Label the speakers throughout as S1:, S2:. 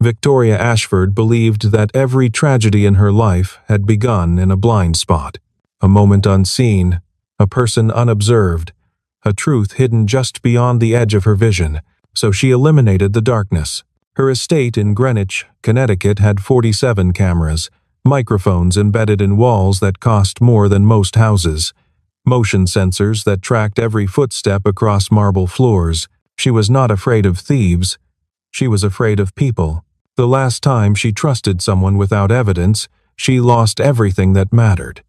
S1: Victoria Ashford believed that every tragedy in her life had begun in a blind spot, a moment unseen, a person unobserved, a truth hidden just beyond the edge of her vision, so she eliminated the darkness. Her estate in Greenwich, Connecticut had 47 cameras, microphones embedded in walls that cost more than most houses, motion sensors that tracked every footstep across marble floors. She was not afraid of thieves. She was afraid of people. The last time she trusted someone without evidence, she lost everything that mattered.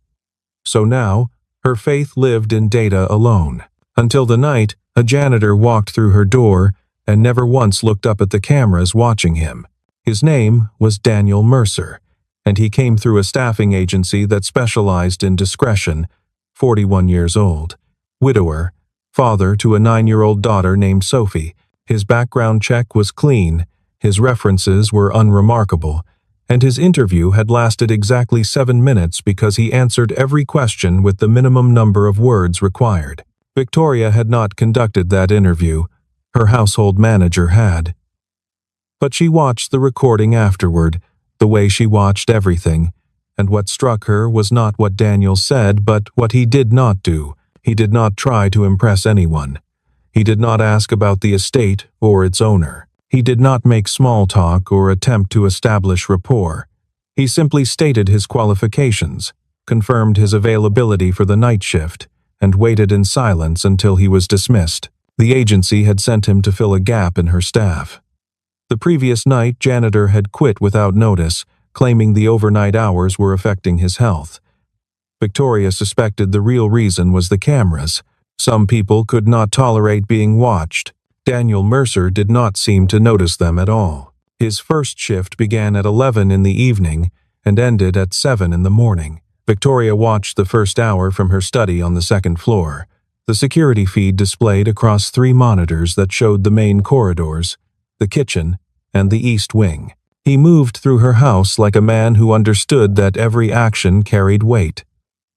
S1: So now, her faith lived in data alone. Until the night, a janitor walked through her door and never once looked up at the cameras watching him. His name was Daniel Mercer, and he came through a staffing agency that specialized in discretion. 41 years old, widower, father to a 9-year-old daughter named Sophie. His background check was clean, his references were unremarkable, and his interview had lasted exactly 7 minutes because he answered every question with the minimum number of words required. Victoria had not conducted that interview. Her household manager had. But she watched the recording afterward, the way she watched everything, and what struck her was not what Daniel said, but what he did not do. He did not try to impress anyone. He did not ask about the estate or its owner. He did not make small talk or attempt to establish rapport. He simply stated his qualifications, confirmed his availability for the night shift, and waited in silence until he was dismissed. The agency had sent him to fill a gap in her staff. The previous night, Janitor had quit without notice, claiming the overnight hours were affecting his health. Victoria suspected the real reason was the cameras. Some people could not tolerate being watched. Daniel Mercer did not seem to notice them at all. His first shift began at 11 in the evening and ended at 7 in the morning. Victoria watched the first hour from her study on the second floor. The security feed displayed across 3 monitors that showed the main corridors, the kitchen, and the east wing. He moved through her house like a man who understood that every action carried weight.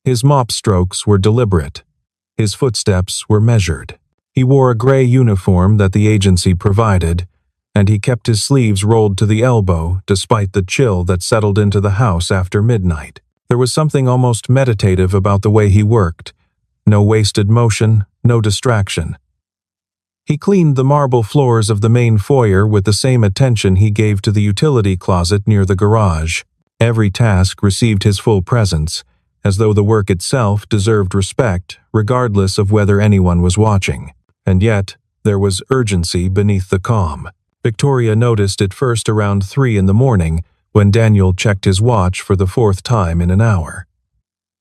S1: His mop strokes were deliberate. His footsteps were measured. He wore a gray uniform that the agency provided, and he kept his sleeves rolled to the elbow despite the chill that settled into the house after midnight. There was something almost meditative about the way he worked. No wasted motion, no distraction. He cleaned the marble floors of the main foyer with the same attention he gave to the utility closet near the garage. Every task received his full presence, as though the work itself deserved respect, regardless of whether anyone was watching. And yet, there was urgency beneath the calm. Victoria noticed it first around 3 in the morning, when Daniel checked his watch for the 4th time in an hour.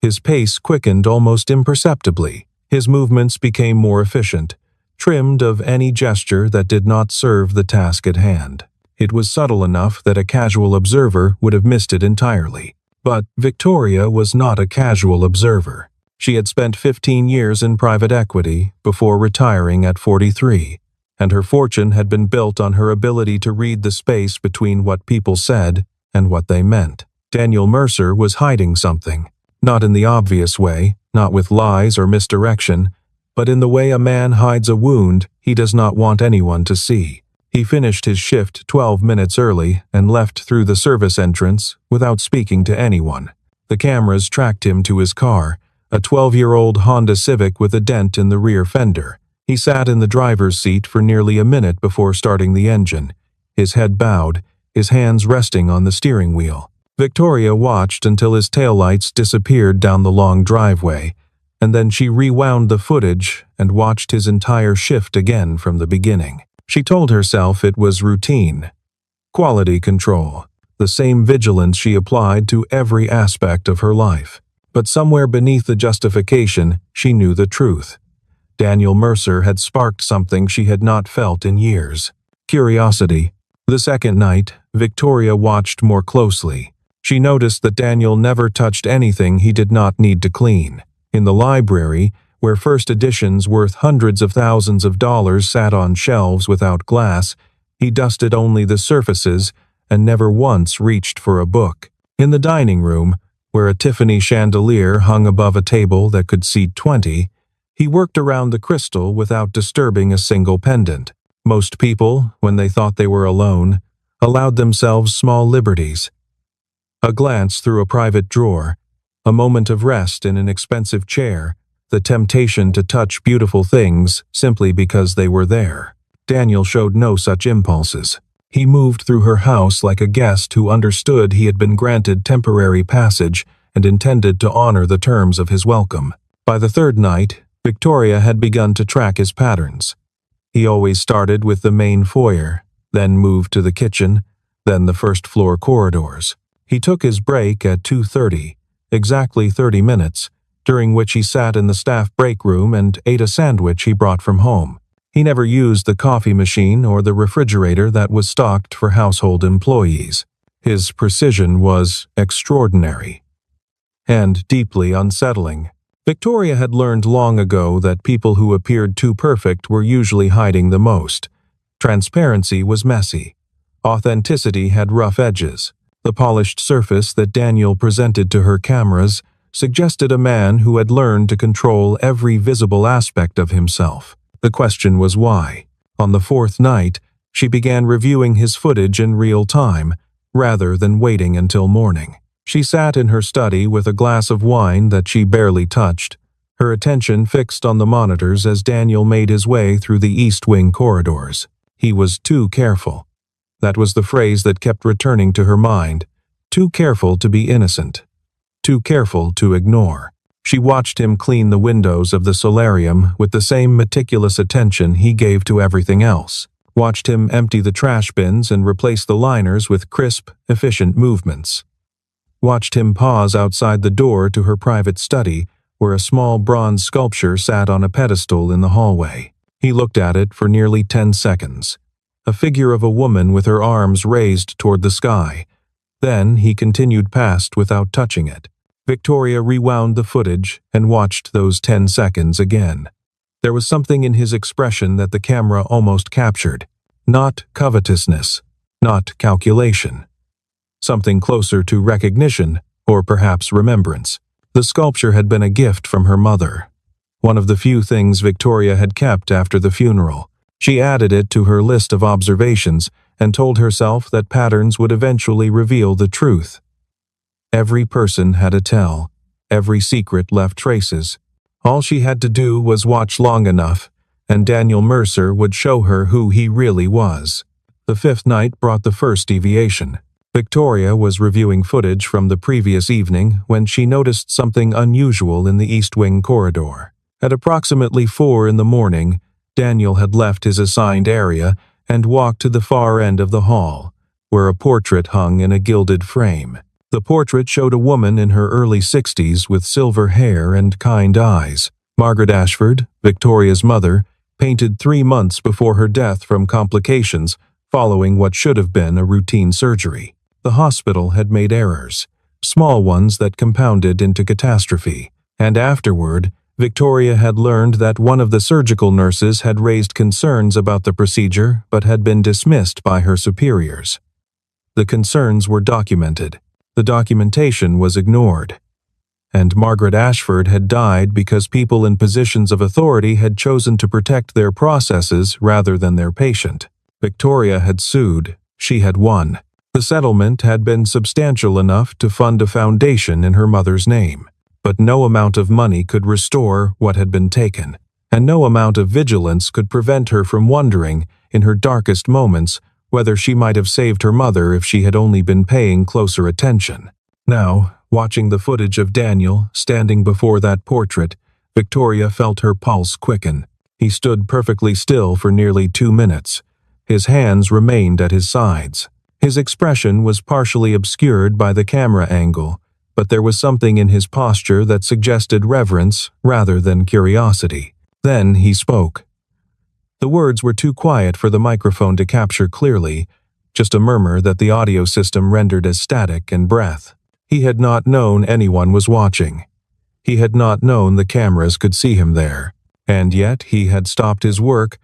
S1: His pace quickened almost imperceptibly. His movements became more efficient, trimmed of any gesture that did not serve the task at hand. It was subtle enough that a casual observer would have missed it entirely. But Victoria was not a casual observer. She had spent 15 years in private equity before retiring at 43, and her fortune had been built on her ability to read the space between what people said and what they meant. Daniel Mercer was hiding something, not in the obvious way, not with lies or misdirection, but in the way a man hides a wound he does not want anyone to see. He finished his shift 12 minutes early and left through the service entrance without speaking to anyone. The cameras tracked him to his car, a 12-year-old Honda Civic with a dent in the rear fender. He sat in the driver's seat for nearly a minute before starting the engine, his head bowed, his hands resting on the steering wheel. Victoria watched until his taillights disappeared down the long driveway, and then she rewound the footage and watched his entire shift again from the beginning. She told herself it was routine, quality control, the same vigilance she applied to every aspect of her life. But somewhere beneath the justification, she knew the truth. Daniel Mercer had sparked something she had not felt in years. Curiosity. The second night, Victoria watched more closely. She noticed that Daniel never touched anything he did not need to clean. In the library, where first editions worth hundreds of thousands of dollars sat on shelves without glass, he dusted only the surfaces and never once reached for a book. In the dining room, where a Tiffany chandelier hung above a table that could seat 20, he worked around the crystal without disturbing a single pendant. Most people, when they thought they were alone, allowed themselves small liberties. A glance through a private drawer, a moment of rest in an expensive chair, the temptation to touch beautiful things simply because they were there. Daniel showed no such impulses. He moved through her house like a guest who understood he had been granted temporary passage and intended to honor the terms of his welcome. By the third night, Victoria had begun to track his patterns. He always started with the main foyer, then moved to the kitchen, then the first-floor corridors. He took his break at 2:30, exactly 30 minutes, during which he sat in the staff break room and ate a sandwich he brought from home. He never used the coffee machine or the refrigerator that was stocked for household employees. His precision was extraordinary and deeply unsettling. Victoria had learned long ago that people who appeared too perfect were usually hiding the most. Transparency was messy. Authenticity had rough edges. The polished surface that Daniel presented to her cameras suggested a man who had learned to control every visible aspect of himself. The question was why. On the fourth night, she began reviewing his footage in real time, rather than waiting until morning. She sat in her study with a glass of wine that she barely touched, her attention fixed on the monitors as Daniel made his way through the East Wing corridors. He was too careful. That was the phrase that kept returning to her mind. Too careful to be innocent. Too careful to ignore. She watched him clean the windows of the solarium with the same meticulous attention he gave to everything else. Watched him empty the trash bins and replace the liners with crisp, efficient movements. Watched him pause outside the door to her private study, where a small bronze sculpture sat on a pedestal in the hallway. He looked at it for nearly 10 seconds. A figure of a woman with her arms raised toward the sky. Then he continued past without touching it. Victoria rewound the footage and watched those 10 seconds again. There was something in his expression that the camera almost captured. Not covetousness, not calculation. Something closer to recognition, or perhaps remembrance. The sculpture had been a gift from her mother. One of the few things Victoria had kept after the funeral. She added it to her list of observations and told herself that patterns would eventually reveal the truth. Every person had a tell. Every secret left traces. All she had to do was watch long enough, and Daniel Mercer would show her who he really was. The fifth night brought the first deviation. Victoria was reviewing footage from the previous evening when she noticed something unusual in the East Wing corridor. At approximately 4 in the morning, Daniel had left his assigned area and walked to the far end of the hall, where a portrait hung in a gilded frame. The portrait showed a woman in her early 60s with silver hair and kind eyes. Margaret Ashford, Victoria's mother, painted 3 months before her death from complications following what should have been a routine surgery. The hospital had made errors, small ones that compounded into catastrophe, and afterward, Victoria had learned that one of the surgical nurses had raised concerns about the procedure but had been dismissed by her superiors. The concerns were documented. The documentation was ignored. And Margaret Ashford had died because people in positions of authority had chosen to protect their processes rather than their patient. Victoria had sued. She had won. The settlement had been substantial enough to fund a foundation in her mother's name. But no amount of money could restore what had been taken, and no amount of vigilance could prevent her from wondering, in her darkest moments, whether she might have saved her mother if she had only been paying closer attention. Now, watching the footage of Daniel standing before that portrait, Victoria felt her pulse quicken. He stood perfectly still for nearly 2 minutes. His hands remained at his sides. His expression was partially obscured by the camera angle, but there was something in his posture that suggested reverence rather than curiosity. Then he spoke. The words were too quiet for the microphone to capture clearly, just a murmur that the audio system rendered as static and breath. He had not known anyone was watching. He had not known the cameras could see him there. And yet he had stopped his work,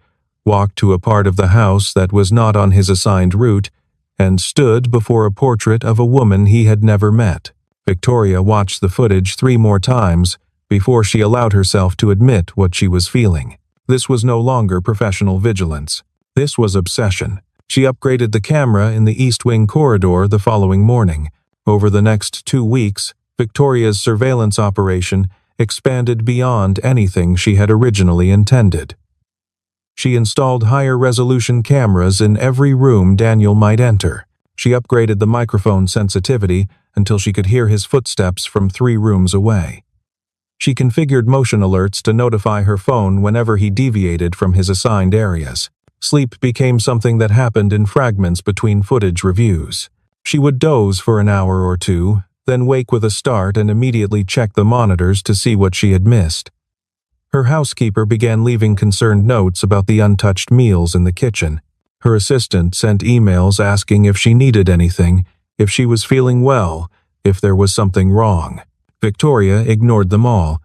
S1: walked to a part of the house that was not on his assigned route, and stood before a portrait of a woman he had never met. Victoria watched the footage 3 more times before she allowed herself to admit what she was feeling. This was no longer professional vigilance. This was obsession. She upgraded the camera in the East Wing corridor the following morning. Over the next 2 weeks, Victoria's surveillance operation expanded beyond anything she had originally intended. She installed higher-resolution cameras in every room Daniel might enter. She upgraded the microphone sensitivity until she could hear his footsteps from 3 rooms away. She configured motion alerts to notify her phone whenever he deviated from his assigned areas. Sleep became something that happened in fragments between footage reviews. She would doze for an hour or two, then wake with a start and immediately check the monitors to see what she had missed. Her housekeeper began leaving concerned notes about the untouched meals in the kitchen. Her assistant sent emails asking if she needed anything, if she was feeling well, if there was something wrong. Victoria ignored them all.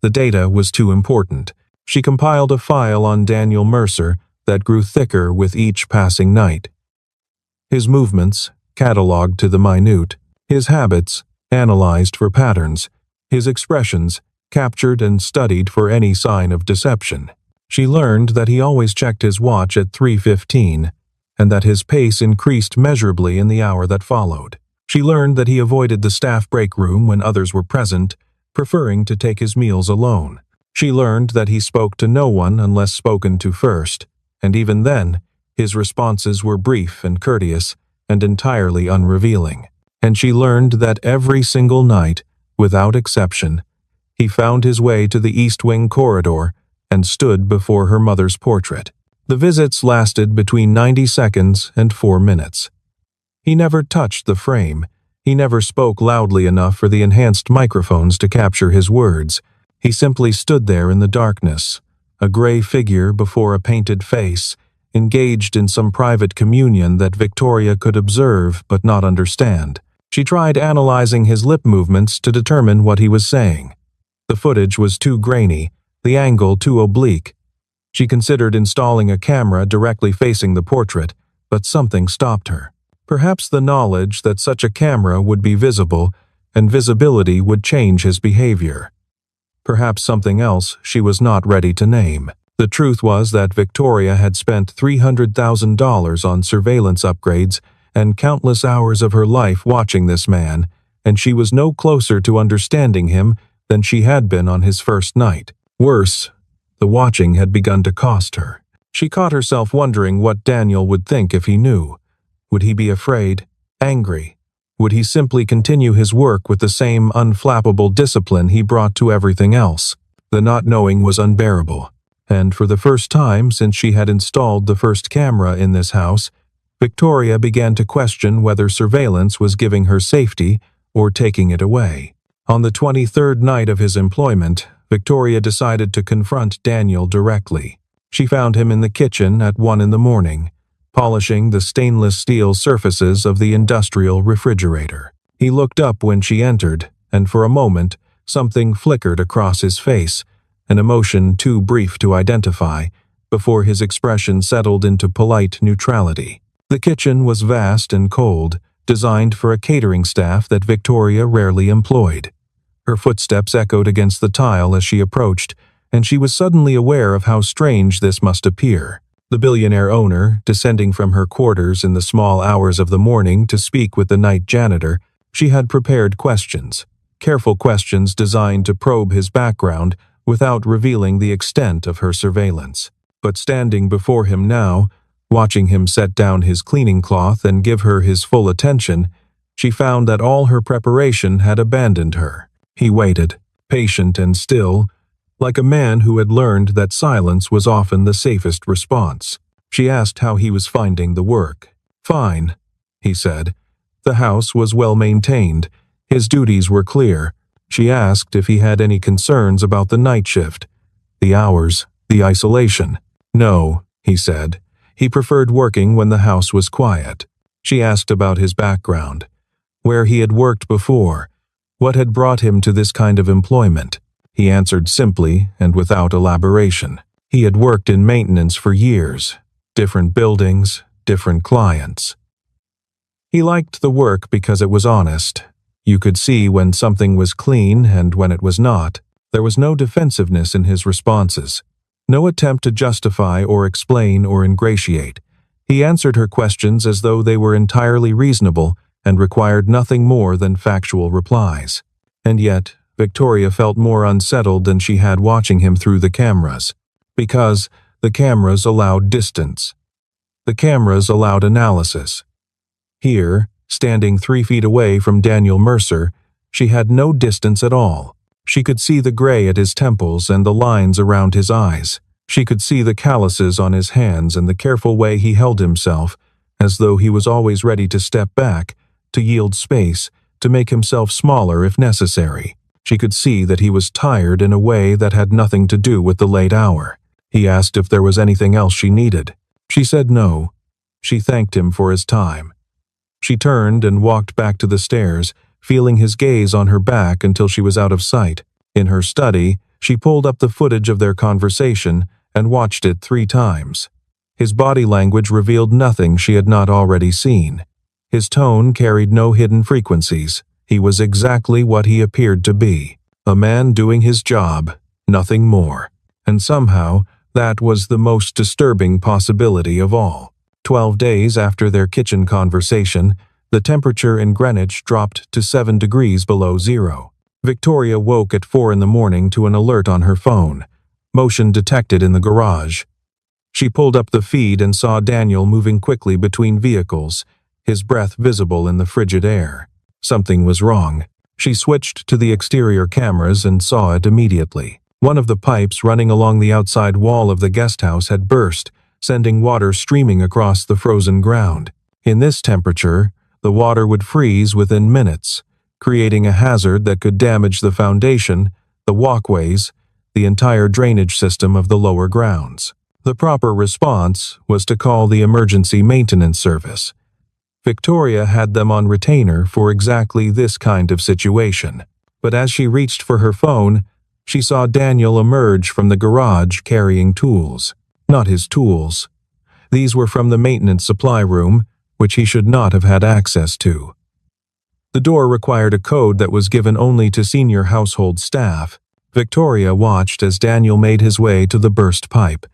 S1: The data was too important. She compiled a file on Daniel Mercer that grew thicker with each passing night. His movements, catalogued to the minute, his habits, analyzed for patterns, his expressions, captured and studied for any sign of deception. She learned that he always checked his watch at 3:15, and that his pace increased measurably in the hour that followed. She learned that he avoided the staff break room when others were present, preferring to take his meals alone. She learned that he spoke to no one unless spoken to first, and even then, his responses were brief and courteous, and entirely unrevealing. And she learned that every single night, without exception, he found his way to the East Wing corridor and stood before her mother's portrait. The visits lasted between 90 seconds and 4 minutes. He never touched the frame. He never spoke loudly enough for the enhanced microphones to capture his words. He simply stood there in the darkness, a gray figure before a painted face, engaged in some private communion that Victoria could observe but not understand. She tried analyzing his lip movements to determine what he was saying. The footage was too grainy, the angle too oblique. She considered installing a camera directly facing the portrait, but something stopped her. Perhaps the knowledge that such a camera would be visible, and visibility would change his behavior. Perhaps something else she was not ready to name. The truth was that Victoria had spent $300,000 on surveillance upgrades and countless hours of her life watching this man, and she was no closer to understanding him than she had been on his first night. Worse, the watching had begun to cost her. She caught herself wondering what Daniel would think if he knew. Would he be afraid, angry? Would he simply continue his work with the same unflappable discipline he brought to everything else? The not knowing was unbearable, and for the first time since she had installed the first camera in this house, Victoria began to question whether surveillance was giving her safety or taking it away. On the 23rd night of his employment, Victoria decided to confront Daniel directly. She found him in the kitchen at 1 in the morning, polishing the stainless steel surfaces of the industrial refrigerator. He looked up when she entered, and for a moment, something flickered across his face, an emotion too brief to identify, before his expression settled into polite neutrality. The kitchen was vast and cold, designed for a catering staff that Victoria rarely employed. Her footsteps echoed against the tile as she approached, and she was suddenly aware of how strange this must appear. The billionaire owner, descending from her quarters in the small hours of the morning to speak with the night janitor, she had prepared questions, careful questions designed to probe his background without revealing the extent of her surveillance. But standing before him now, watching him set down his cleaning cloth and give her his full attention, she found that all her preparation had abandoned her. He waited, patient and still, like a man who had learned that silence was often the safest response. She asked how he was finding the work. "Fine," he said. The house was well maintained. His duties were clear. She asked if he had any concerns about the night shift, the hours, the isolation. No, he said. He preferred working when the house was quiet. She asked about his background, where he had worked before, what had brought him to this kind of employment. He answered simply and without elaboration. He had worked in maintenance for years, different buildings, different clients. He liked the work because it was honest. You could see when something was clean and when it was not. There was no defensiveness in his responses, no attempt to justify or explain or ingratiate. He answered her questions as though they were entirely reasonable and required nothing more than factual replies. And yet, Victoria felt more unsettled than she had watching him through the cameras. Because the cameras allowed distance. The cameras allowed analysis. Here, standing 3 feet away from Daniel Mercer, she had no distance at all. She could see the gray at his temples and the lines around his eyes. She could see the calluses on his hands and the careful way he held himself, as though he was always ready to step back, to yield space, to make himself smaller if necessary. She could see that he was tired in a way that had nothing to do with the late hour. He asked if there was anything else she needed. She said no. She thanked him for his time. She turned and walked back to the stairs, feeling his gaze on her back until she was out of sight. In her study, she pulled up the footage of their conversation and watched it 3 times. His body language revealed nothing she had not already seen. His tone carried no hidden frequencies. He was exactly what he appeared to be. A man doing his job, nothing more. And somehow, that was the most disturbing possibility of all. 12 days after their kitchen conversation, the temperature in Greenwich dropped to 7 degrees below zero. Victoria woke at 4 in the morning to an alert on her phone. Motion detected in the garage. She pulled up the feed and saw Daniel moving quickly between vehicles, his breath visible in the frigid air. Something was wrong. She switched to the exterior cameras and saw it immediately. One of the pipes running along the outside wall of the guest house had burst, sending water streaming across the frozen ground. In this temperature, the water would freeze within minutes, creating a hazard that could damage the foundation, the walkways, the entire drainage system of the lower grounds. The proper response was to call the emergency maintenance service. Victoria had them on retainer for exactly this kind of situation. But as she reached for her phone, she saw Daniel emerge from the garage carrying tools. Not his tools. These were from the maintenance supply room, which he should not have had access to. The door required a code that was given only to senior household staff. Victoria watched as Daniel made his way to the burst pipe.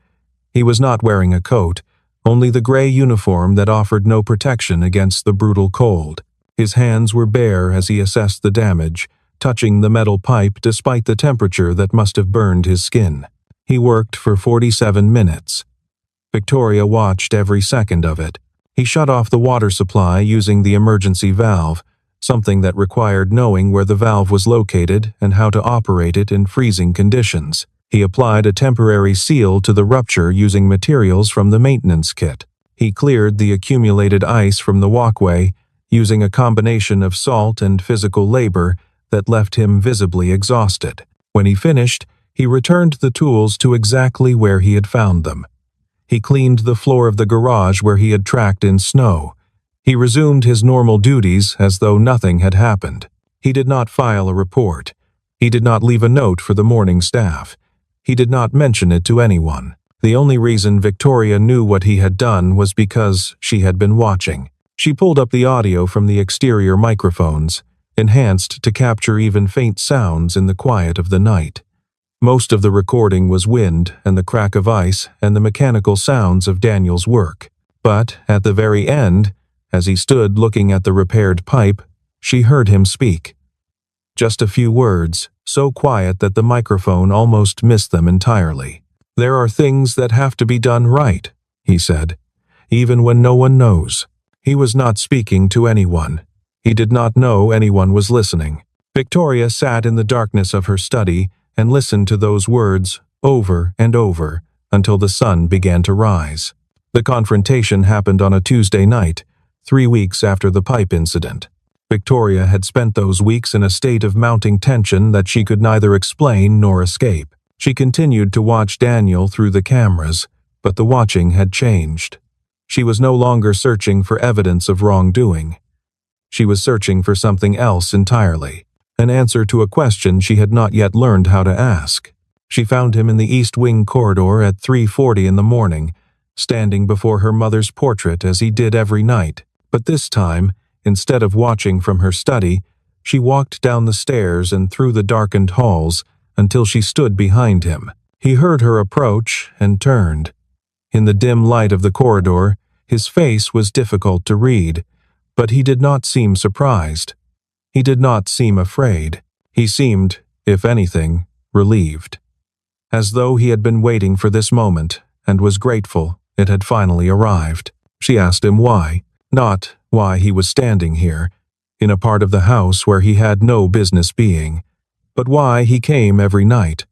S1: He was not wearing a coat, only the gray uniform that offered no protection against the brutal cold. His hands were bare as he assessed the damage, touching the metal pipe despite the temperature that must have burned his skin. He worked for 47 minutes. Victoria watched every second of it. He shut off the water supply using the emergency valve, something that required knowing where the valve was located and how to operate it in freezing conditions. He applied a temporary seal to the rupture using materials from the maintenance kit. He cleared the accumulated ice from the walkway using a combination of salt and physical labor that left him visibly exhausted. When he finished, he returned the tools to exactly where he had found them. He cleaned the floor of the garage where he had tracked in snow. He resumed his normal duties as though nothing had happened. He did not file a report. He did not leave a note for the morning staff. He did not mention it to anyone. The only reason Victoria knew what he had done was because she had been watching. She pulled up the audio from the exterior microphones, enhanced to capture even faint sounds in the quiet of the night. Most of the recording was wind and the crack of ice and the mechanical sounds of Daniel's work. But at the very end, as he stood looking at the repaired pipe, she heard him speak. Just a few words, so quiet that the microphone almost missed them entirely. "There are things that have to be done right," he said, "even when no one knows." He was not speaking to anyone. He did not know anyone was listening. Victoria sat in the darkness of her study and listened to those words over and over until the sun began to rise. The confrontation happened on a Tuesday night, 3 weeks after the pipe incident. Victoria had spent those weeks in a state of mounting tension that she could neither explain nor escape. She continued to watch Daniel through the cameras, but the watching had changed. She was no longer searching for evidence of wrongdoing. She was searching for something else entirely, an answer to a question she had not yet learned how to ask. She found him in the East Wing corridor at 3:40 in the morning, standing before her mother's portrait as he did every night. But this time, instead of watching from her study, she walked down the stairs and through the darkened halls until she stood behind him. He heard her approach and turned. In the dim light of the corridor, His face was difficult to read, but he did not seem surprised. He did not seem afraid. He seemed, if anything, relieved. As though he had been waiting for this moment and was grateful it had finally arrived. She asked him why, not why he was standing here, in a part of the house where he had no business being, but why he came every night,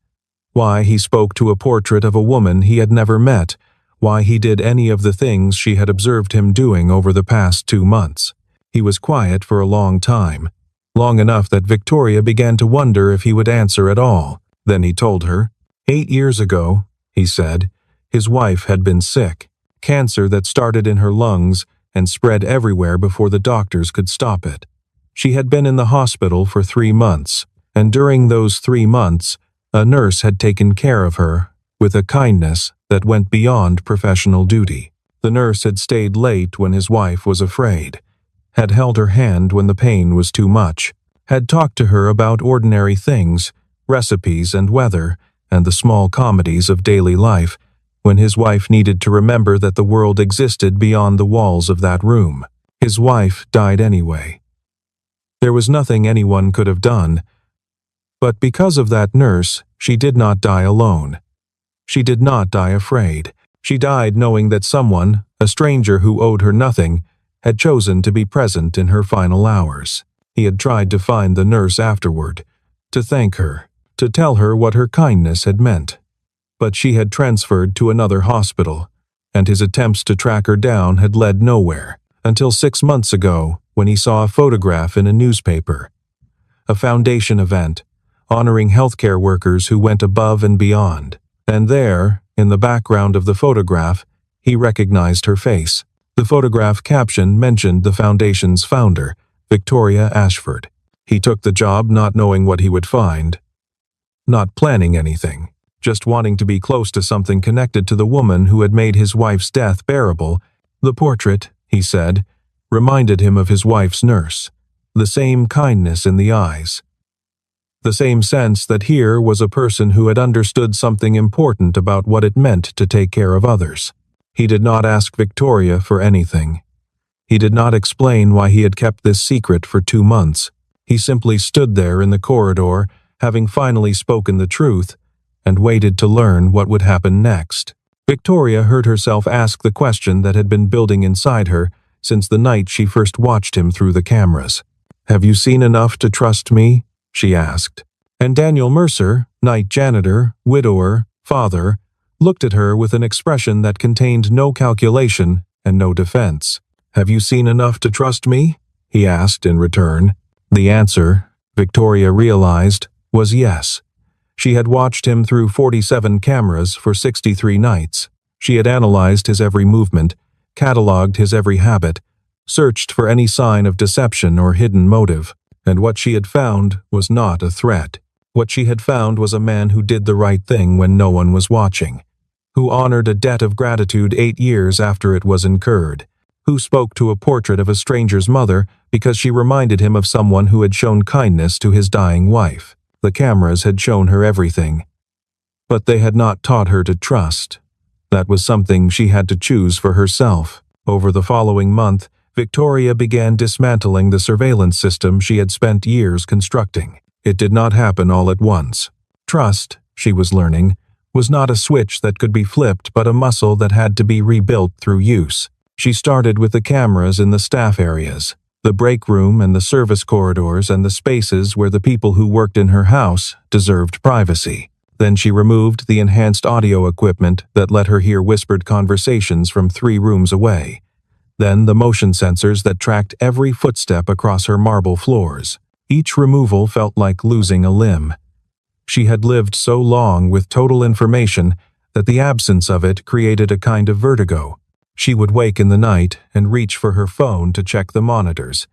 S1: why he spoke to a portrait of a woman he had never met, why he did any of the things she had observed him doing over the past 2 months. He was quiet for a long time, long enough that Victoria began to wonder if he would answer at all. Then he told her. 8 years ago, he said, his wife had been sick, cancer that started in her lungs and spread everywhere before the doctors could stop it. She had been in the hospital for 3 months, and during those 3 months, a nurse had taken care of her with a kindness that went beyond professional duty. The nurse had stayed late when his wife was afraid, had held her hand when the pain was too much, had talked to her about ordinary things, recipes and weather, and the small comedies of daily life, when his wife needed to remember that the world existed beyond the walls of that room. His wife died anyway. There was nothing anyone could have done, but because of that nurse, she did not die alone. She did not die afraid. She died knowing that someone, a stranger who owed her nothing, had chosen to be present in her final hours. He had tried to find the nurse afterward, to thank her, to tell her what her kindness had meant. But she had transferred to another hospital, and his attempts to track her down had led nowhere, until 6 months ago when he saw a photograph in a newspaper. A foundation event, honoring healthcare workers who went above and beyond. And there, in the background of the photograph, he recognized her face. The photograph caption mentioned the foundation's founder, Victoria Ashford. He took the job not knowing what he would find, not planning anything, just wanting to be close to something connected to the woman who had made his wife's death bearable. The portrait, he said, reminded him of his wife's nurse, the same kindness in the eyes, the same sense that here was a person who had understood something important about what it meant to take care of others. He did not ask Victoria for anything. He did not explain why he had kept this secret for 2 months. He simply stood there in the corridor, having finally spoken the truth, and waited to learn what would happen next. Victoria heard herself ask the question that had been building inside her since the night she first watched him through the cameras. "Have you seen enough to trust me?" she asked. And Daniel Mercer, night janitor, widower, father, looked at her with an expression that contained no calculation and no defense. "Have you seen enough to trust me?" he asked in return. The answer, Victoria realized, was yes. She had watched him through 47 cameras for 63 nights. She had analyzed his every movement, catalogued his every habit, searched for any sign of deception or hidden motive. And what she had found was not a threat. What she had found was a man who did the right thing when no one was watching, who honored a debt of gratitude 8 years after it was incurred, who spoke to a portrait of a stranger's mother because she reminded him of someone who had shown kindness to his dying wife. The cameras had shown her everything, but they had not taught her to trust. That was something she had to choose for herself. Over the following month, Victoria began dismantling the surveillance system she had spent years constructing. It did not happen all at once. Trust, she was learning, was not a switch that could be flipped but a muscle that had to be rebuilt through use. She started with the cameras in the staff areas, the break room and the service corridors and the spaces where the people who worked in her house deserved privacy. Then she removed the enhanced audio equipment that let her hear whispered conversations from 3 rooms away. Then the motion sensors that tracked every footstep across her marble floors. Each removal felt like losing a limb. She had lived so long with total information that the absence of it created a kind of vertigo. She would wake in the night and reach for her phone to check the monitors,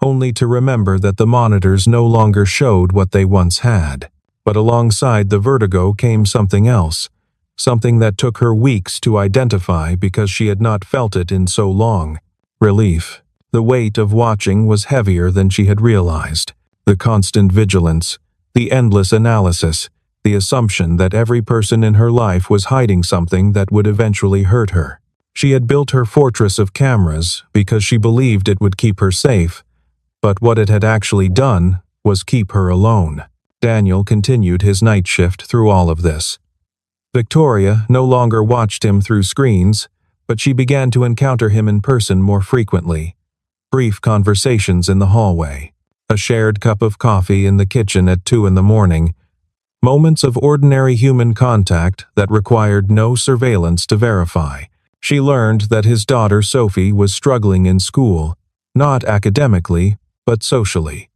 S1: only to remember that the monitors no longer showed what they once had. But alongside the vertigo came something else, something that took her weeks to identify because she had not felt it in so long. Relief. The weight of watching was heavier than she had realized. The constant vigilance, the endless analysis, the assumption that every person in her life was hiding something that would eventually hurt her. She had built her fortress of cameras because she believed it would keep her safe, but what it had actually done was keep her alone. Daniel continued his night shift through all of this. Victoria no longer watched him through screens, but she began to encounter him in person more frequently. Brief conversations in the hallway, a shared cup of coffee in the kitchen at 2 in the morning, moments of ordinary human contact that required no surveillance to verify. She learned that his daughter Sophie was struggling in school, not academically, but socially.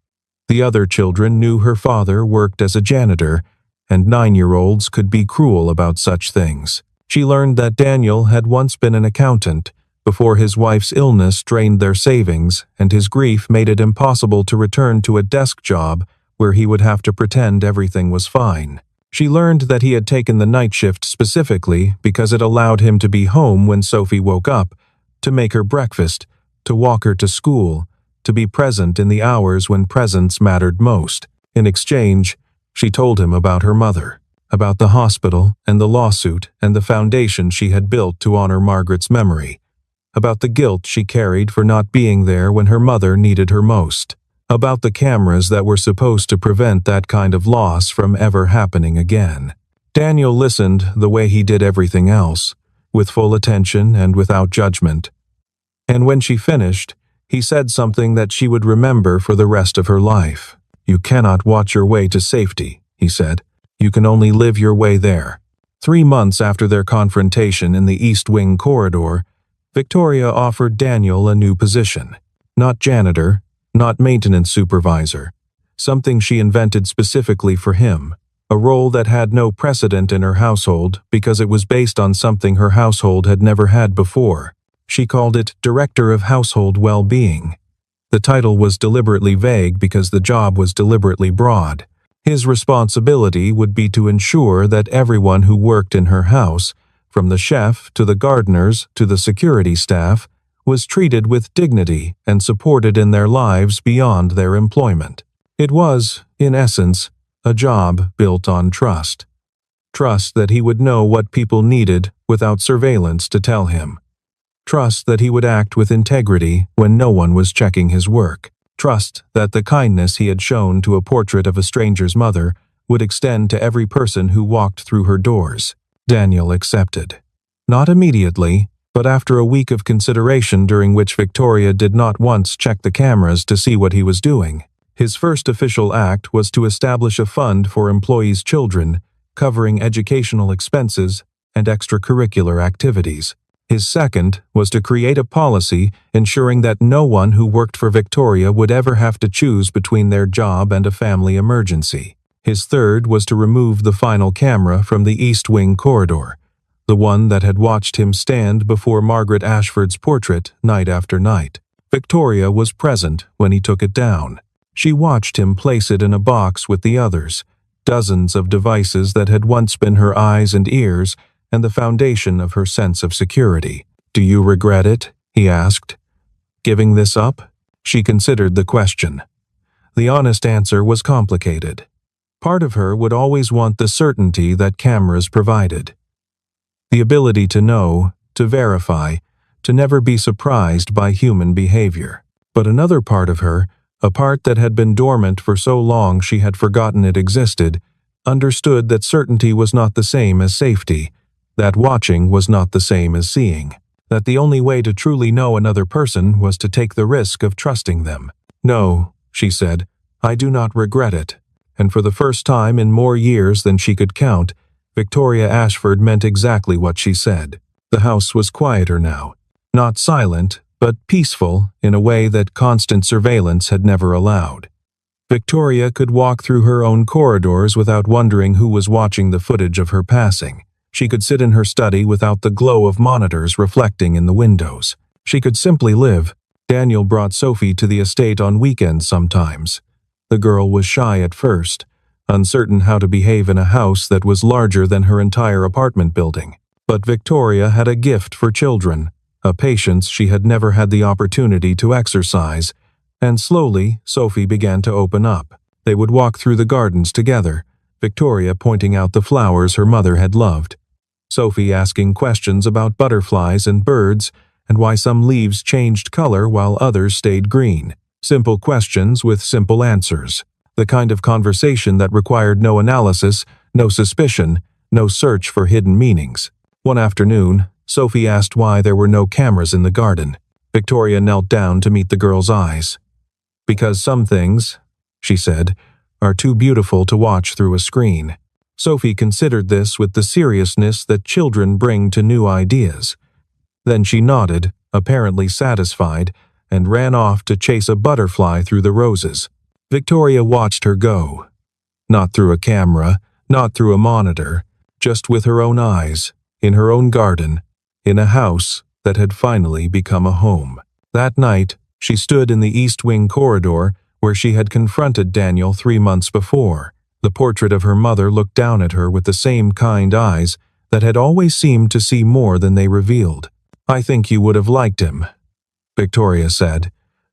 S1: The other children knew her father worked as a janitor, and 9-year-olds could be cruel about such things. She learned that Daniel had once been an accountant, before his wife's illness drained their savings and his grief made it impossible to return to a desk job where he would have to pretend everything was fine. She learned that he had taken the night shift specifically because it allowed him to be home when Sophie woke up, to make her breakfast, to walk her to school, to be present in the hours when presence mattered most. In exchange, she told him about her mother, about the hospital and the lawsuit and the foundation she had built to honor Margaret's memory, about the guilt she carried for not being there when her mother needed her most, about the cameras that were supposed to prevent that kind of loss from ever happening again. Daniel listened the way he did everything else, with full attention and without judgment. And when she finished, he said something that she would remember for the rest of her life. "You cannot watch your way to safety," he said. "You can only live your way there." 3 months after their confrontation in the East Wing corridor, Victoria offered Daniel a new position. Not janitor, not maintenance supervisor. Something she invented specifically for him. A role that had no precedent in her household because it was based on something her household had never had before. She called it Director of Household Well-Being. The title was deliberately vague because the job was deliberately broad. His responsibility would be to ensure that everyone who worked in her house, from the chef to the gardeners to the security staff, was treated with dignity and supported in their lives beyond their employment. It was, in essence, a job built on trust. Trust that he would know what people needed without surveillance to tell him. Trust that he would act with integrity when no one was checking his work. Trust that the kindness he had shown to a portrait of a stranger's mother would extend to every person who walked through her doors. Daniel accepted. Not immediately, but after a week of consideration during which Victoria did not once check the cameras to see what he was doing. His first official act was to establish a fund for employees' children, covering educational expenses and extracurricular activities. His second was to create a policy ensuring that no one who worked for Victoria would ever have to choose between their job and a family emergency. His third was to remove the final camera from the East Wing corridor, the one that had watched him stand before Margaret Ashford's portrait night after night. Victoria was present when he took it down. She watched him place it in a box with the others, dozens of devices that had once been her eyes and ears and the foundation of her sense of security. "Do you regret it?" he asked. "Giving this up?" She considered the question. The honest answer was complicated. Part of her would always want the certainty that cameras provided. The ability to know, to verify, to never be surprised by human behavior. But another part of her, a part that had been dormant for so long she had forgotten it existed, understood that certainty was not the same as safety, that watching was not the same as seeing, that the only way to truly know another person was to take the risk of trusting them. "No," she said, "I do not regret it." And for the first time in more years than she could count, Victoria Ashford meant exactly what she said. The house was quieter now. Not silent, but peaceful in a way that constant surveillance had never allowed. Victoria could walk through her own corridors without wondering who was watching the footage of her passing. She could sit in her study without the glow of monitors reflecting in the windows. She could simply live. Daniel brought Sophie to the estate on weekends sometimes. The girl was shy at first, uncertain how to behave in a house that was larger than her entire apartment building. But Victoria had a gift for children, a patience she had never had the opportunity to exercise, and slowly Sophie began to open up. They would walk through the gardens together, Victoria pointing out the flowers her mother had loved. Sophie asking questions about butterflies and birds, and why some leaves changed color while others stayed green. Simple questions with simple answers. The kind of conversation that required no analysis, no suspicion, no search for hidden meanings. One afternoon, Sophie asked why there were no cameras in the garden. Victoria knelt down to meet the girl's eyes. "Because some things," she said, "are too beautiful to watch through a screen." Sophie considered this with the seriousness that children bring to new ideas. Then she nodded, apparently satisfied, and ran off to chase a butterfly through the roses. Victoria watched her go. Not through a camera, not through a monitor, just with her own eyes, in her own garden, in a house that had finally become a home. That night, she stood in the East Wing corridor where she had confronted Daniel 3 months before. The portrait of her mother looked down at her with the same kind eyes that had always seemed to see more than they revealed. "I think you would have liked him," Victoria said.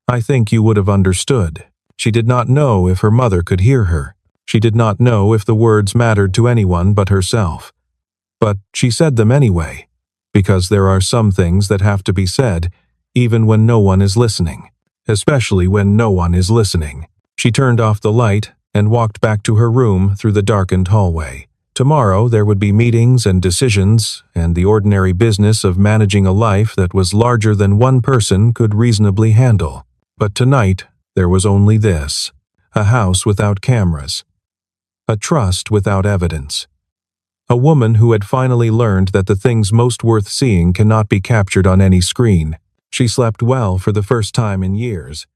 S1: "I think you would have understood." She did not know if her mother could hear her. She did not know if the words mattered to anyone but herself. But she said them anyway, because there are some things that have to be said, even when no one is listening. Especially when no one is listening. She turned off the light and walked back to her room through the darkened hallway. Tomorrow there would be meetings and decisions, and the ordinary business of managing a life that was larger than one person could reasonably handle. But tonight, there was only this: a house without cameras. A trust without evidence. A woman who had finally learned that the things most worth seeing cannot be captured on any screen. She slept well for the first time in years.